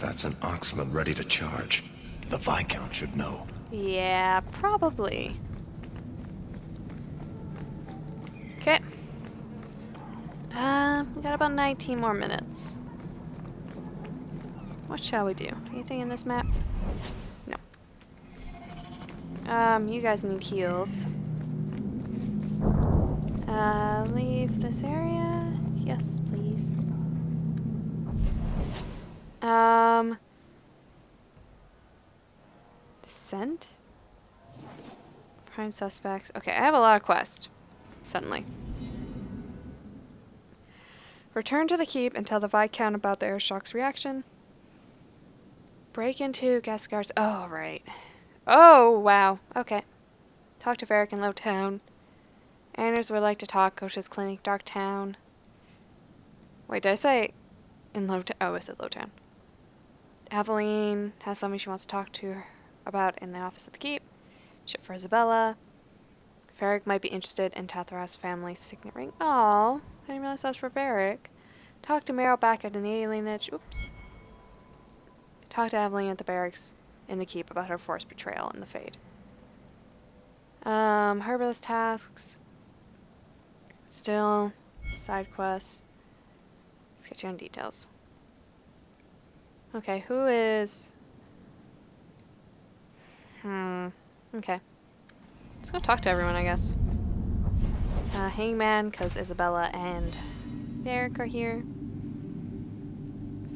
That's an Oxman ready to charge. The Viscount should know. Yeah, probably. Okay. We got about 19 more minutes. What shall we do? Anything in this map? No. You guys need heals. Leave this area. Yes, please. Descent? Prime suspects. Okay, I have a lot of quests. Suddenly. Return to the keep and tell the Viscount about the Airshock's reaction. Break into Gaskar's. Oh, right. Oh, wow. Okay. Talk to Varric in Lowtown. Anders would like to talk. Go to his clinic, Darktown. Wait, did I say in Lowtown? Oh, I said Lowtown. Aveline has something she wants to talk to her about in the office at the keep. Ship for Isabella. Varric might be interested in Tathras' family signet ring. Aw, I didn't realize that was for Varric. Talk to Meryl back at an alienage. Oops. Talk to Aveline at the barracks in the keep about her forced betrayal in the Fade. Herbalist tasks. Still. Side quests. Sketchy on details. Okay, who is... Okay. Let's go talk to everyone, I guess. Hangman, because Isabella and Derek are here.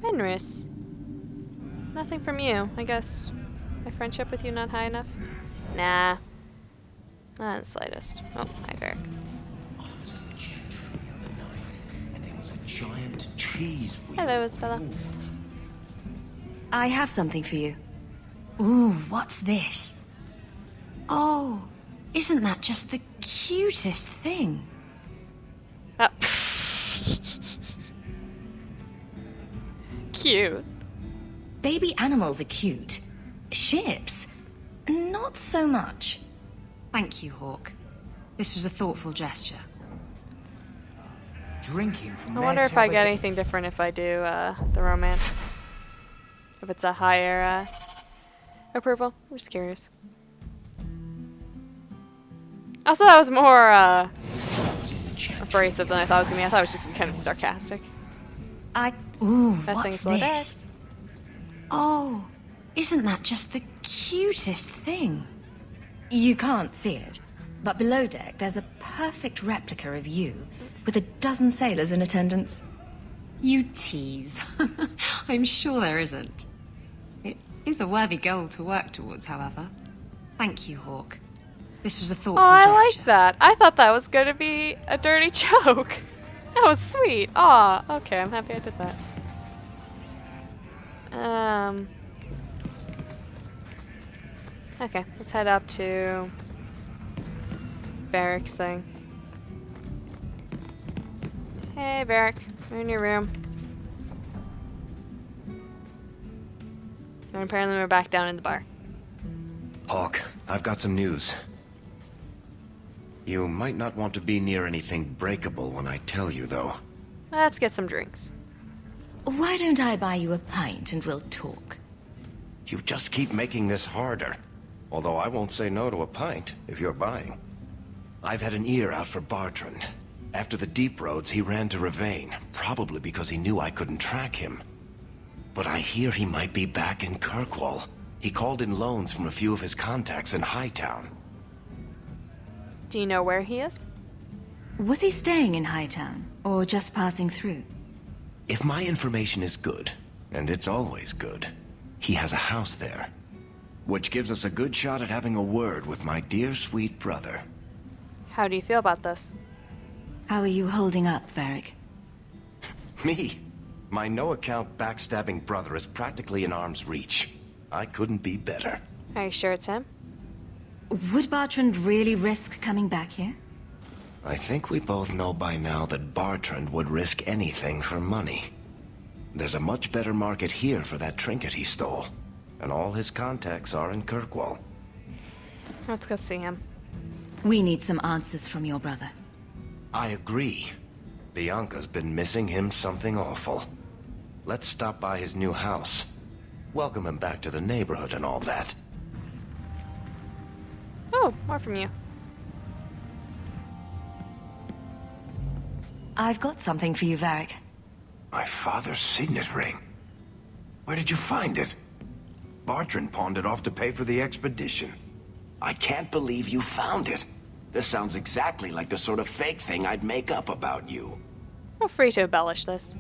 Fenris. Nothing from you. I guess my friendship with you not high enough? Nah. Not in the slightest. Oh, hi, Varric. Hello, Isabella. I have something for you. Ooh, what's this? Oh, isn't that just the cutest thing? Oh. Cute. Baby animals are cute. Ships, not so much. Thank you, Hawke. This was a thoughtful gesture. Drinking from I wonder if I get anything different if I do the romance. If it's a higher approval. I'm just curious. Also, that was more abrasive than I thought it was gonna be. I thought it was just gonna be kind of sarcastic. Ooh, Best what's things below this? decks. Oh, isn't that just the cutest thing? You can't see it, but below deck there's a perfect replica of you with a dozen sailors in attendance. You tease. I'm sure there isn't. It is a worthy goal to work towards, however. Thank you, Hawke. This was a thoughtful Oh, I gesture. like that. I thought that was gonna be a dirty joke. That was sweet. Aw, okay, I'm happy I did that. Okay, let's head up to Varric's thing. Hey, Varric, we're in your room. And apparently we're back down in the bar. Hawke, I've got some news. You might not want to be near anything breakable when I tell you, though. Let's get some drinks. Why don't I buy you a pint and we'll talk? You just keep making this harder. Although I won't say no to a pint, if you're buying. I've had an ear out for Bartrand. After the Deep Roads, he ran to Ravane, probably because he knew I couldn't track him. But I hear he might be back in Kirkwall. He called in loans from a few of his contacts in Hightown. Do you know where he is? Was he staying in Hightown, or just passing through? If my information is good, and it's always good, he has a house there. Which gives us a good shot at having a word with my dear sweet brother. How do you feel about this? How are you holding up, Varric? Me? My no-account backstabbing brother is practically in arm's reach. I couldn't be better. Are you sure it's him? Would Bartrand really risk coming back here? I think we both know by now that Bartrand would risk anything for money. There's a much better market here for that trinket he stole. And all his contacts are in Kirkwall. Let's go see him. We need some answers from your brother. I agree. Bianca's been missing him something awful. Let's stop by his new house. welcome him back to the neighborhood and all that. Oh, more from you. I've got something for you, Varric. My father's signet ring. Where did you find it? Bartrand pawned it off to pay for the expedition. I can't believe you found it. This sounds exactly like the sort of fake thing I'd make up about you. Feel free to embellish this.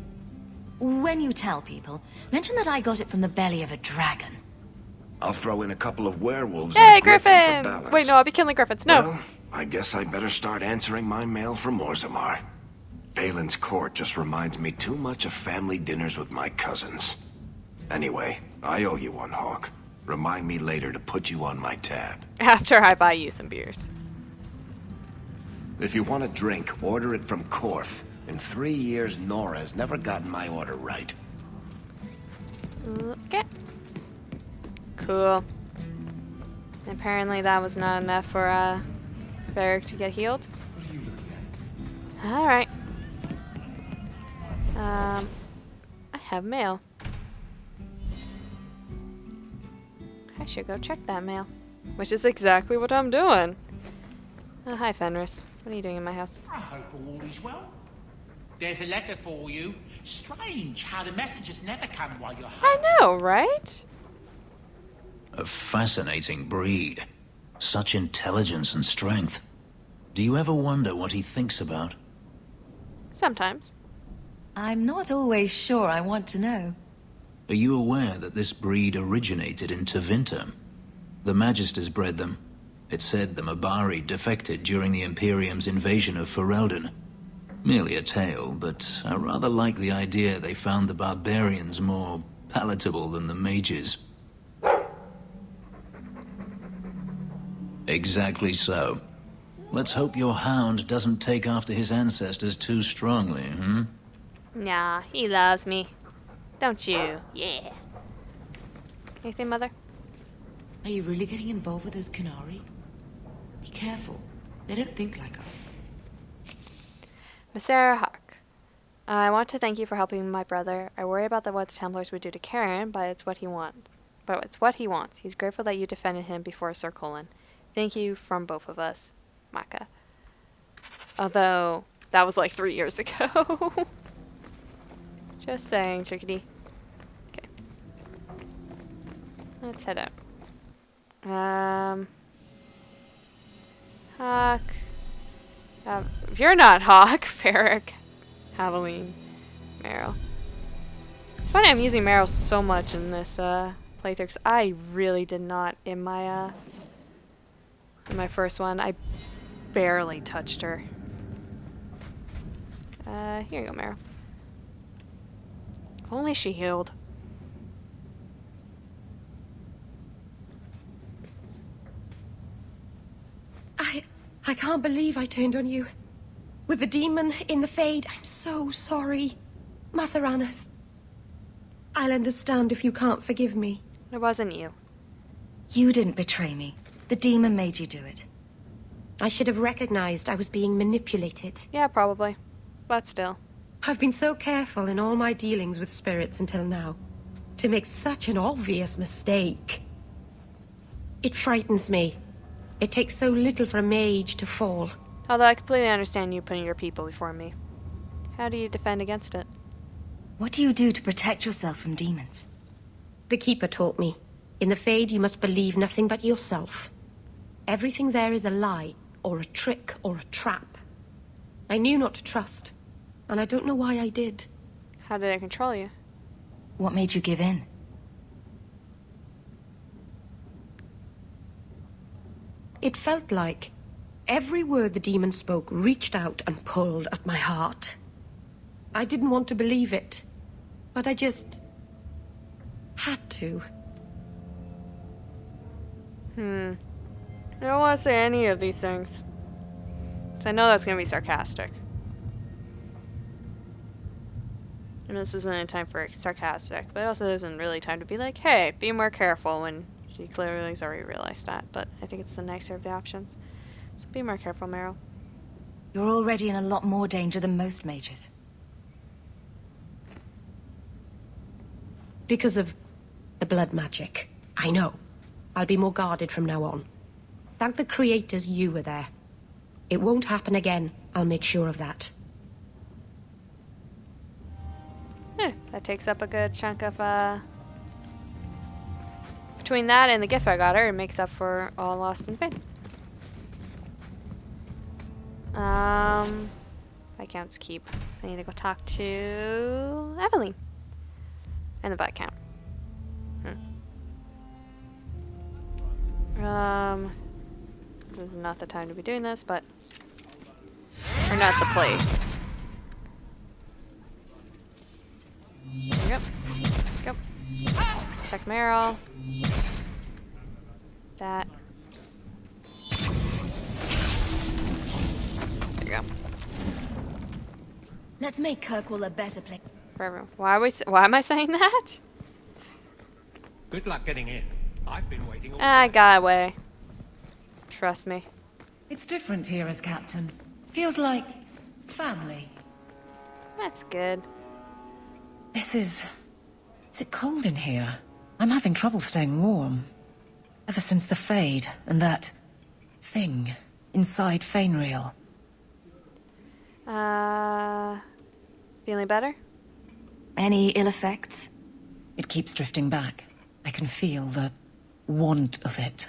When you tell people, mention that I got it from the belly of a dragon. I'll throw in a couple of werewolves Yay, and a griffin for griffins! balance. Wait, no, I'll be killing griffins. No. Well, I guess I better start answering my mail from Orzammar. Balin's court just reminds me too much of family dinners with my cousins. Anyway, I owe you one, Hawke. Remind me later to put you on my tab. After I buy you some beers. If you want a drink, order it from Korf. In 3 years, Nora has never gotten my order right. Okay. Cool. Apparently that was not enough for Varric to get healed. Alright. I have mail. I should go check that mail. Which is exactly what I'm doing. Hi, Fenris. What are you doing in my house? I hope all is well. There's a letter for you. Strange how the messages never come while you're home. I know, right? A fascinating breed. Such intelligence and strength. Do you ever wonder what he thinks about? Sometimes. I'm not always sure I want to know. Are you aware that this breed originated in Tevinter? The Magisters bred them. It's said the Mabari defected during the Imperium's invasion of Ferelden. Merely a tale, but I rather like the idea they found the barbarians more palatable than the mages. Exactly so. Let's hope your hound doesn't take after his ancestors too strongly, hmm? Nah, he loves me. Don't you? Yeah. Anything, Mother? Are you really getting involved with those Canary? Be careful. They don't think like us. FemHawke. I want to thank you for helping my brother. I worry about what the Templars would do to Karen, but it's what he wants. He's grateful that you defended him before Sir Colin. Thank you from both of us, Maka. Although, that was like 3 years ago. Just saying, chickadee. Okay. Let's head out. Hawke. If you're not Hawke, Varric, Aveline, Meryl. It's funny I'm using Meryl so much in this playthrough because I really did not in my first one. I barely touched her. Here you go, Meryl. If only she healed. I can't believe I turned on you. With the demon in the Fade, I'm so sorry. Masaranas. I'll understand if you can't forgive me. It wasn't you. You didn't betray me. The demon made you do it. I should have recognized I was being manipulated. Yeah, probably. But still. I've been so careful in all my dealings with spirits until now. To make such an obvious mistake. It frightens me. It takes so little for a mage to fall. Although I completely understand you putting your people before me. How do you defend against it? What do you do to protect yourself from demons? The Keeper taught me. In the Fade, you must believe nothing but yourself. Everything there is a lie, or a trick, or a trap. I knew not to trust, and I don't know why I did. How did it control you? What made you give in? It felt like every word the demon spoke reached out and pulled at my heart. I didn't want to believe it, but I just had to. I don't want to say any of these things. 'Cause I know that's going to be sarcastic. And this isn't a time for sarcastic, but it also isn't really time to be like, hey, be more careful, when she clearly has already realized that. But I think it's the nicer of the options. So be more careful, Meryl. You're already in a lot more danger than most mages. Because of The blood magic. I know. I'll be more guarded from now on. Thank the creators you were there. It won't happen again. I'll make sure of that. That takes up a good chunk of, between that and the gift I got her, it makes up for all lost and paid. Viscount's Keep. So I need to go talk to Evelyn. And the Viscount. This is not the time to be doing this, but... Or not the place. There we go. Check Meryl. That. There you go. Let's make Kirkwall a better place. For everyone. Why am I saying that? Good luck getting in. I've been waiting all I got away. Trust me. It's different here as captain. Feels like family. That's good. Is it cold in here? I'm having trouble staying warm. Ever since the Fade and that thing inside Fainreal. Feeling better? Any ill effects? It keeps drifting back. I can feel the want of it.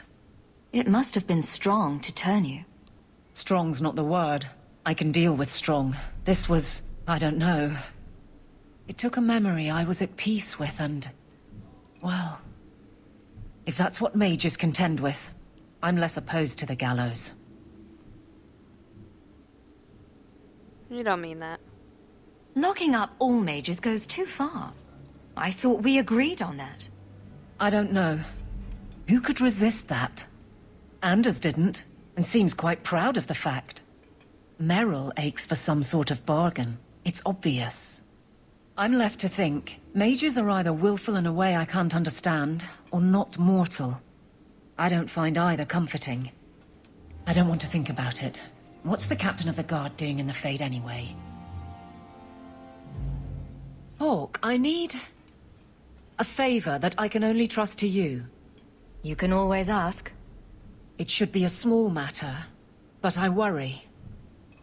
It must have been strong to turn you. Strong's not the word. I can deal with strong. This was, I don't know. It took a memory I was at peace with and... well... if that's what mages contend with, I'm less opposed to the gallows. You don't mean that. Locking up all mages goes too far. I thought we agreed on that. I don't know. Who could resist that? Anders didn't, and seems quite proud of the fact. Meryl aches for some sort of bargain. It's obvious. I'm left to think, mages are either willful in a way I can't understand, or not mortal. I don't find either comforting. I don't want to think about it. What's the captain of the guard doing in the Fade anyway? Hawke, I need... a favor that I can only trust to you. You can always ask. It should be a small matter, but I worry.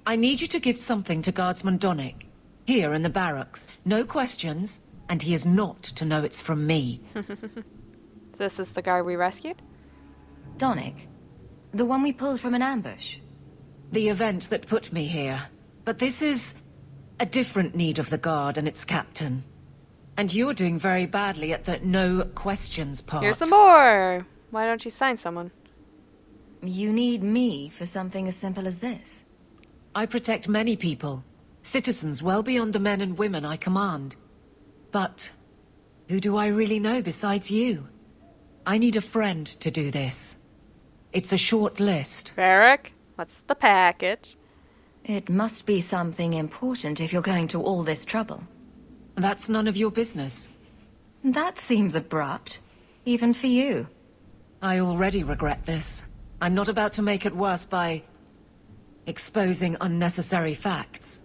I need you to give something to Guardsman Donnick. Here in the barracks. No questions, and he is not to know it's from me. This is the guard we rescued? Donnick? The one we pulled from an ambush? The event that put me here. But this is... a different need of the guard and its captain. And you're doing very badly at the no questions part. Here's some more! Why don't you sign someone? You need me for something as simple as this? I protect many people. Citizens well beyond the men and women I command. But who do I really know besides you? I need a friend to do this. It's a short list. Varric, what's the package? It must be something important if you're going to all this trouble. That's none of your business. That seems abrupt, even for you. I already regret this. I'm not about to make it worse by... exposing unnecessary facts.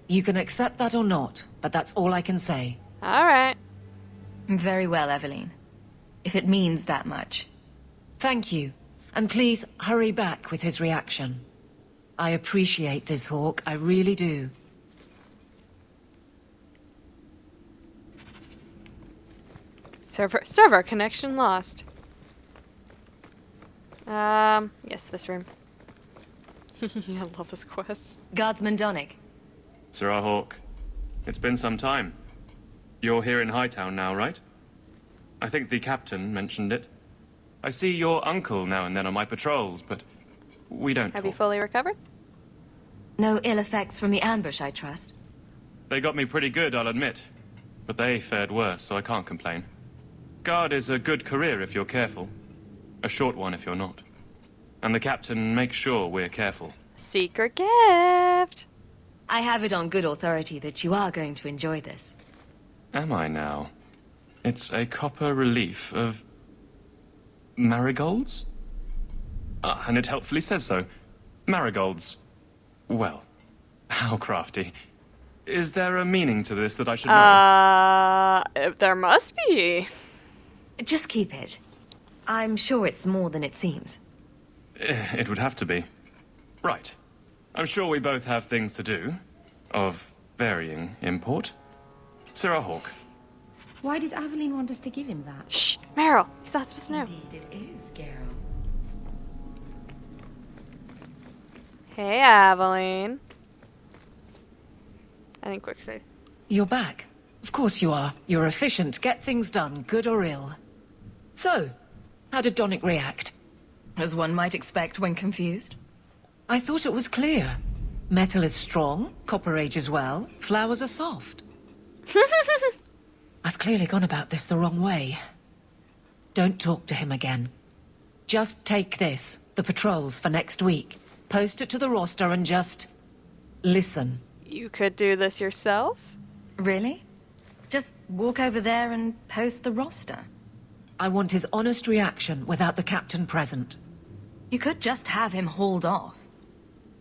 You can accept that or not, but that's all I can say. Alright. Very well, Evelyn. If it means that much. Thank you. And please, hurry back with his reaction. I appreciate this, Hawke. I really do. Server connection lost. Yes, this room. I love this quest. Guardsman Donnick. Sir Hawke, it's been some time. You're here in Hightown now, right? I think the captain mentioned it. I see your uncle now and then on my patrols, but we don't Have you talk. fully recovered? No ill effects from the ambush, I trust. They got me pretty good, I'll admit. But they fared worse, so I can't complain. Guard is a good career if you're careful. A short one if you're not. And the captain makes sure we're careful. Secret gift! I have it on good authority that you are going to enjoy this. Am I now? It's a copper relief of... marigolds? Ah, and it helpfully says so. Marigolds. Well, how crafty. Is there a meaning to this that I should know? There must be. Just keep it. I'm sure it's more than it seems. It would have to be. Right. I'm sure we both have things to do. Of varying import. FemHawke. Why did Aveline want us to give him that? Shh, Meryl. He's not supposed to know. Indeed it is, Geralt. Hey, Aveline. I didn't quick save. You're back. Of course you are. You're efficient. Get things done, good or ill. So, how did Donnic react? As one might expect when confused. I thought it was clear. Metal is strong, copper ages well, flowers are soft. I've clearly gone about this the wrong way. Don't talk to him again. Just take this, the patrols for next week. Post it to the roster and just... listen. You could do this yourself? Really? Just walk over there and post the roster. I want his honest reaction without the captain present. You could just have him hauled off.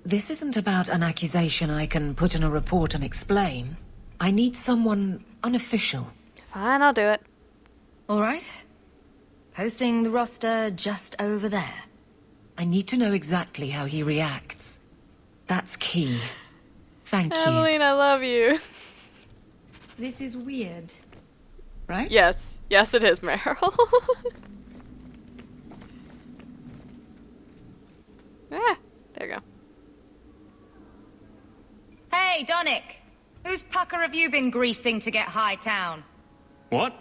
This isn't about an accusation I can put in a report and explain. I need someone unofficial. Fine, I'll do it. All right. Posting the roster just over there. I need to know exactly how he reacts. That's key. Thank you. Aveline, I love you. This is weird, right? Yes. Yes, it is, Meryl. Ah, there you go. Hey, Donnic! Whose pucker have you been greasing to get Hightown? What?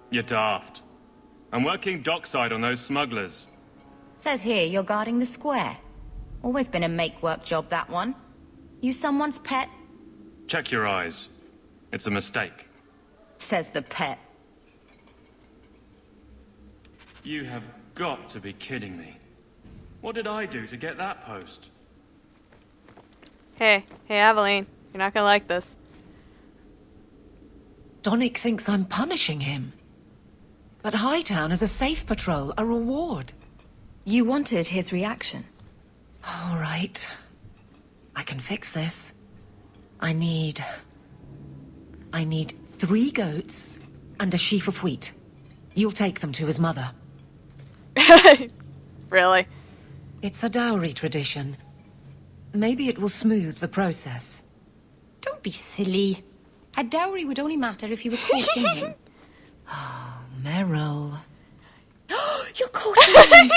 You're daft. I'm working dockside on those smugglers. Says here you're guarding the square. Always been a make-work job, that one. You someone's pet? Check your eyes. It's a mistake. Says the pet. You have got to be kidding me. What did I do to get that post? Hey, Aveline. You're not gonna like this. Donnic thinks I'm punishing him. But Hightown is a safe patrol, a reward. You wanted his reaction. All right. I can fix this. I need 3 goats and a sheaf of wheat. You'll take them to his mother. Really? It's a dowry tradition. Maybe it will smooth the process. Don't be silly. A dowry would only matter if you were courting him. Oh, Meryl. You're courting him!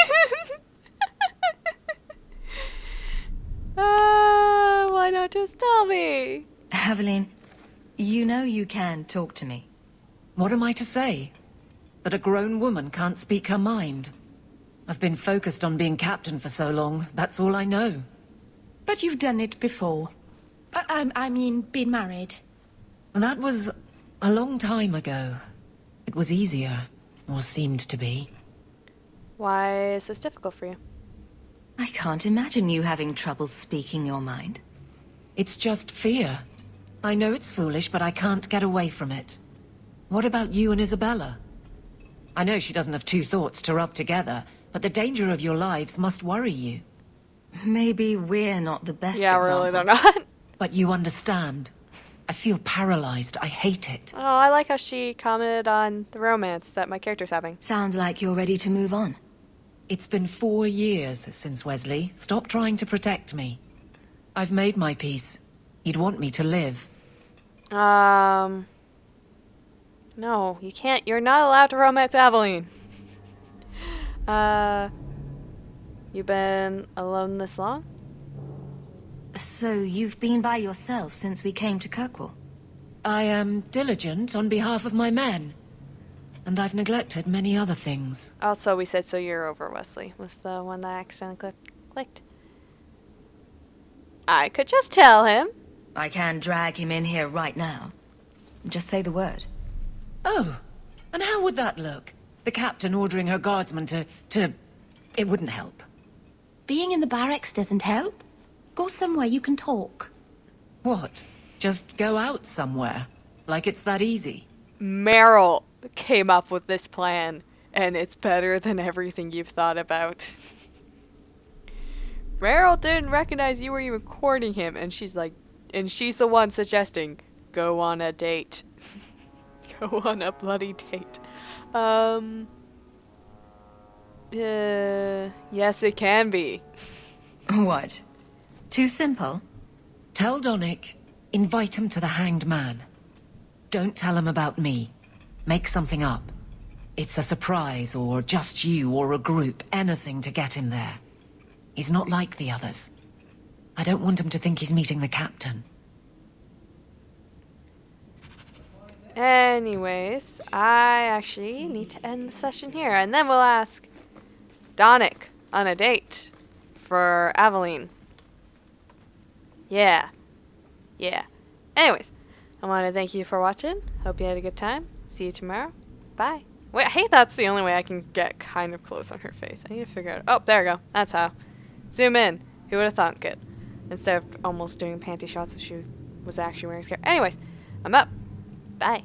Why not just tell me? Aveline, you know you can talk to me. What am I to say? That a grown woman can't speak her mind? I've been focused on being captain for so long, that's all I know. But you've done it before. I mean, been married. That was a long time ago. It was easier, or seemed to be. Why is this difficult for you? I can't imagine you having trouble speaking your mind. It's just fear. I know it's foolish, but I can't get away from it. What about you and Isabella? I know she doesn't have 2 thoughts to rub together, but the danger of your lives must worry you. Maybe we're not the best Yeah, example. really, they're not. But you understand. I feel paralyzed. I hate it. Oh, I like how she commented on the romance that my character's having. Sounds like you're ready to move on. It's been 4 years since Wesley. Stop trying to protect me. I've made my peace. He'd want me to live. No, you can't. You're not allowed to romance Aveline. You been alone this long? So you've been by yourself since we came to Kirkwall? I am diligent on behalf of my men. And I've neglected many other things. Also, we said so you're over Wesley. Was the one that I accidentally clicked. I could just tell him. I can drag him in here right now. Just say the word. Oh, and how would that look? The captain ordering her guardsmen to... It wouldn't help. Being in the barracks doesn't help. Go somewhere you can talk. What? Just go out somewhere? Like it's that easy? Meryl came up with this plan, and it's better than everything you've thought about. Meryl didn't recognize you were even courting him, and she's the one suggesting, go on a date. Go on a bloody date. Yes, it can be. What? Too simple? Tell Donnick, invite him to the Hanged Man. Don't tell him about me. Make something up. It's a surprise, or just you, or a group, anything to get him there. He's not like the others. I don't want him to think he's meeting the captain. Anyways, I actually need to end the session here, and then we'll ask Donnick on a date for Aveline. Yeah. Anyways, I want to thank you for watching. Hope you had a good time. See you tomorrow. Bye. Wait, I hate that's the only way I can get kind of close on her face. I need to figure out. Oh, there we go. That's how. Zoom in. Who would have thunk it? Instead of almost doing panty shots if she was actually wearing skirt. Anyways, I'm up. Bye.